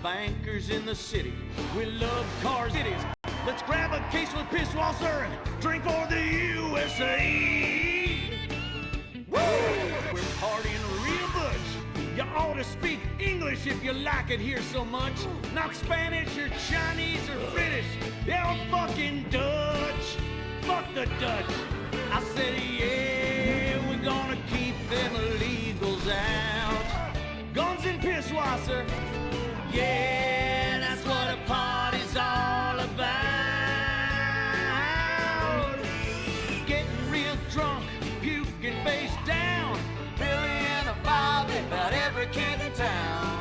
bankers in the city. We love cars, it is. Let's grab a case of Pisswasser and drink for the USA. Woo! We're partying real much. You ought to speak English if you like it here so much. Not Spanish or Chinese or British. They're fucking Dutch. Fuck the Dutch. I said, yeah, we're gonna keep them illegals out. Guns and Pisswasser. Yeah, that's what a party's all about. Getting real drunk, puking face down. Billy and a Bobby, about every kid in town.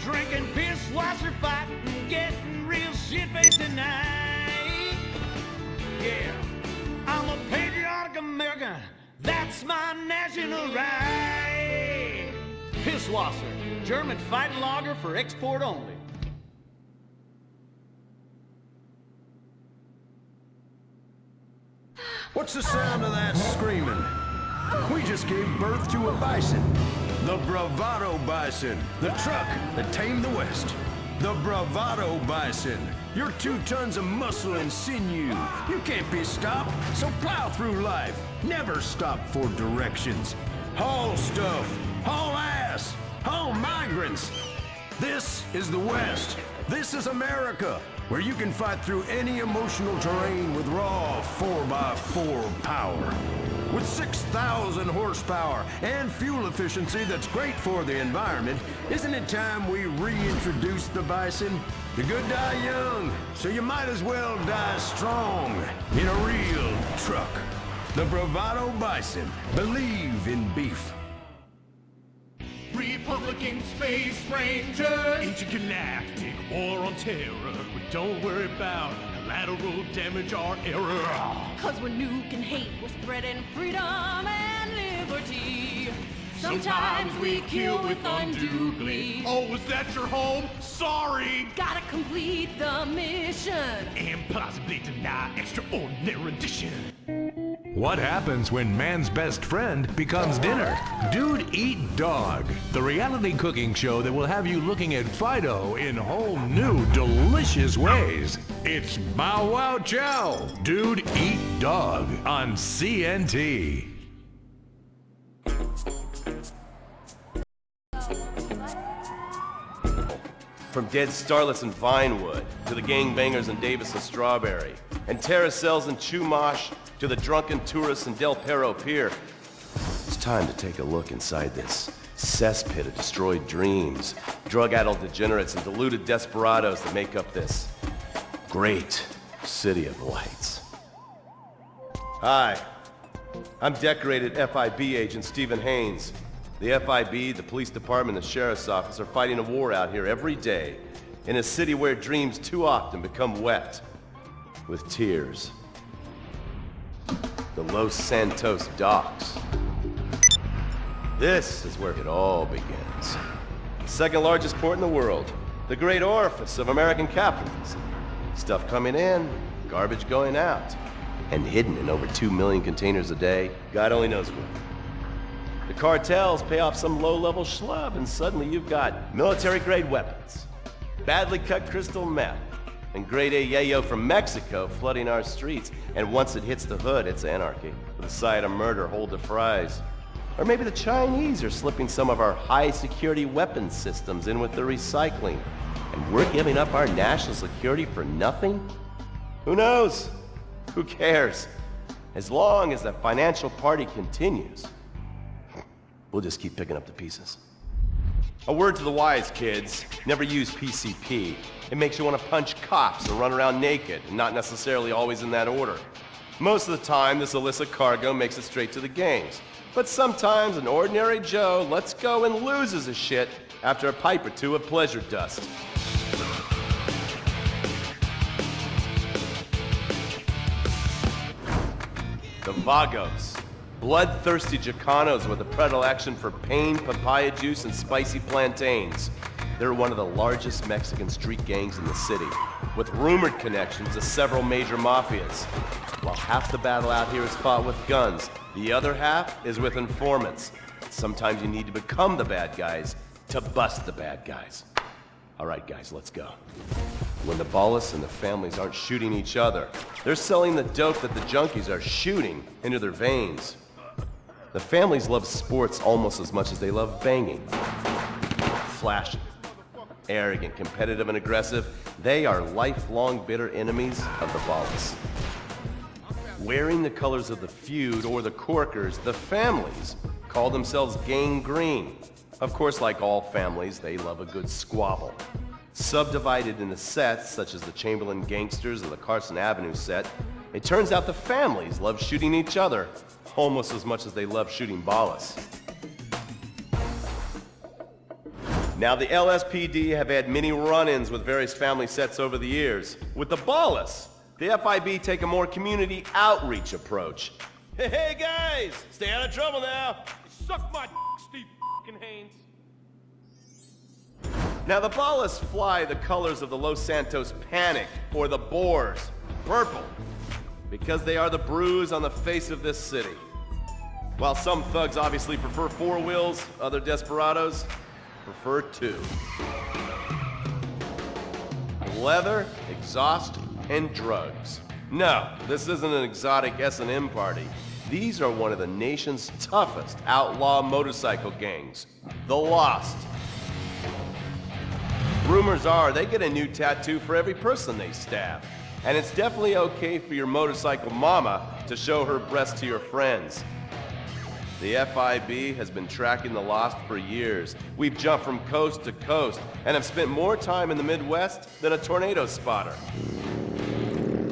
Drinking Pisswasser, fighting, getting real shit-faced tonight. Yeah, I'm a patriotic American. That's my national right. Pisswasser, German fighting lager for export only. What's the sound of that screaming? We just gave birth to a bison. The Bravado Bison. The truck that tamed the West. The Bravado Bison. You're 2 tons of muscle and sinew. You can't be stopped, so plow through life. Never stop for directions. Haul stuff. Haul ass. Haul migrants. This is the West. This is America, where you can fight through any emotional terrain with raw 4x4 power. With 6,000 horsepower and fuel efficiency that's great for the environment, isn't it time we reintroduce the bison? The good die young, so you might as well die strong in a real truck. The Bravado Bison. Believe in beef. Republican Space Rangers, intergalactic war on terror. But don't worry about collateral damage or error. Cause we're nuking hate, we're spreading freedom and liberty. Sometimes we kill with undue glee. Oh, is that your home? Sorry! Gotta complete the mission And possibly deny extraordinary edition. What happens when man's best friend becomes dinner? Dude Eat Dog, the reality cooking show that will have you looking at Fido in whole new, delicious ways. It's Bow Wow Chow, Dude Eat Dog on CNT. From dead starlets in Vinewood to the gangbangers in Davis and Strawberry, and terracels in Chumash to the drunken tourists in Del Perro Pier. It's time to take a look inside this cesspit of destroyed dreams, drug-addled degenerates, and deluded desperados that make up this great city of lights. Hi, I'm decorated FIB agent Stephen Haynes. The FIB, the police department, and the sheriff's office are fighting a war out here every day in a city where dreams too often become wet with tears. The Los Santos docks. This is where it all begins. The second largest port in the world, the great orifice of American capitalism. Stuff coming in, garbage going out, and hidden in over 2 million containers a day, God only knows where. The cartels pay off some low-level schlub, and suddenly you've got military-grade weapons, badly cut crystal meth, and grade A yayo from Mexico flooding our streets. And once it hits the hood, it's anarchy, with a side of murder, hold the fries. Or maybe the Chinese are slipping some of our high-security weapons systems in with the recycling, and we're giving up our national security for nothing? Who knows? Who cares? As long as the financial party continues, we'll just keep picking up the pieces. A word to the wise, kids. Never use PCP. It makes you want to punch cops and run around naked, and not necessarily always in that order. Most of the time, this illicit cargo makes it straight to the gangs. But sometimes an ordinary Joe lets go and loses his shit after a pipe or two of pleasure dust. The Vagos. Bloodthirsty Chicanos with a predilection for pain, papaya juice, and spicy plantains. They're one of the largest Mexican street gangs in the city, with rumored connections to several major mafias. While half the battle out here is fought with guns, the other half is with informants. Sometimes you need to become the bad guys to bust the bad guys. All right, guys, let's go. When the Ballas and the families aren't shooting each other, they're selling the dope that the junkies are shooting into their veins. The families love sports almost as much as they love banging. Flashy, arrogant, competitive, and aggressive, they are lifelong bitter enemies of the Ballas. Wearing the colors of the feud or the Corkers, the families call themselves Gang Green. Of course, like all families, they love a good squabble. Subdivided into sets, such as the Chamberlain Gangsters or the Carson Avenue set, it turns out the families love shooting each other almost as much as they love shooting Ballas. Now, the LSPD have had many run-ins with various family sets over the years. With the Ballas, the FIB take a more community outreach approach. Hey guys, stay out of trouble now. Suck my Steve f***ing Haynes. Now, the Ballas fly the colors of the Los Santos Panic, or the Boers, purple, because they are the bruise on the face of this city. While some thugs obviously prefer four wheels, other desperados prefer two. Leather, exhaust, and drugs. No, this isn't an exotic S&M party. These are one of the nation's toughest outlaw motorcycle gangs, the Lost. Rumors are they get a new tattoo for every person they stab. And it's definitely okay for your motorcycle mama to show her breast to your friends. The FIB has been tracking the Lost for years. We've jumped from coast to coast and have spent more time in the Midwest than a tornado spotter.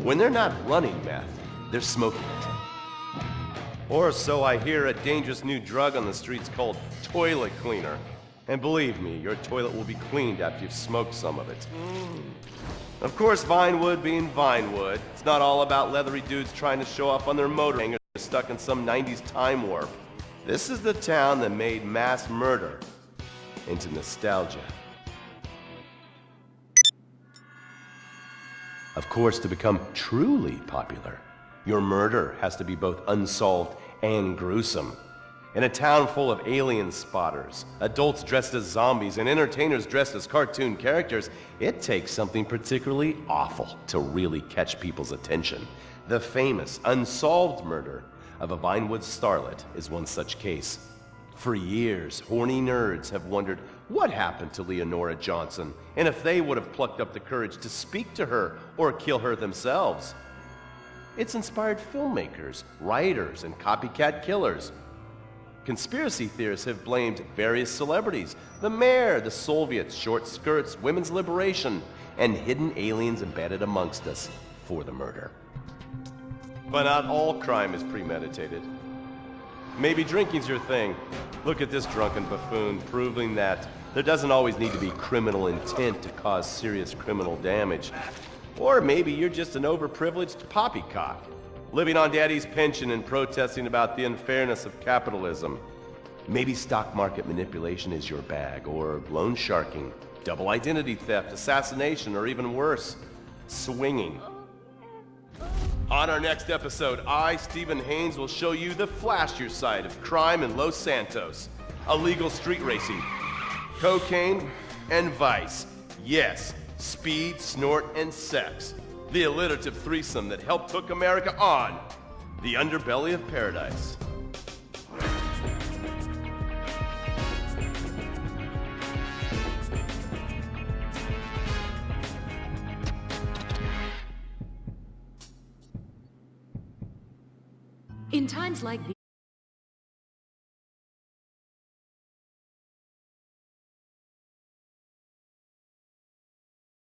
When they're not running meth, they're smoking it. Or so I hear, a dangerous new drug on the streets called toilet cleaner. And believe me, your toilet will be cleaned after you've smoked some of it. Of course, Vinewood being Vinewood, it's not all about leathery dudes trying to show off on their motor hangers stuck in some 90s time warp. This is the town that made mass murder into nostalgia. Of course, to become truly popular, your murder has to be both unsolved and gruesome. In a town full of alien spotters, adults dressed as zombies, and entertainers dressed as cartoon characters, it takes something particularly awful to really catch people's attention. The famous unsolved murder of a Vinewood starlet is one such case. For years, horny nerds have wondered what happened to Leonora Johnson, and if they would have plucked up the courage to speak to her or kill her themselves. It's inspired filmmakers, writers, and copycat killers. Conspiracy theorists have blamed various celebrities, the mayor, the Soviets, short skirts, women's liberation, and hidden aliens embedded amongst us for the murder. But not all crime is premeditated. Maybe drinking's your thing. Look at this drunken buffoon, proving that there doesn't always need to be criminal intent to cause serious criminal damage. Or maybe you're just an overprivileged poppycock, living on daddy's pension and protesting about the unfairness of capitalism. Maybe stock market manipulation is your bag, or loan sharking, double identity theft, assassination, or even worse, swinging. On our next episode, I, Stephen Haynes, will show you the flashier side of crime in Los Santos. Illegal street racing, cocaine, and vice. Yes, speed, snort, and sex. The alliterative threesome that helped hook America on the underbelly of paradise. In times like these,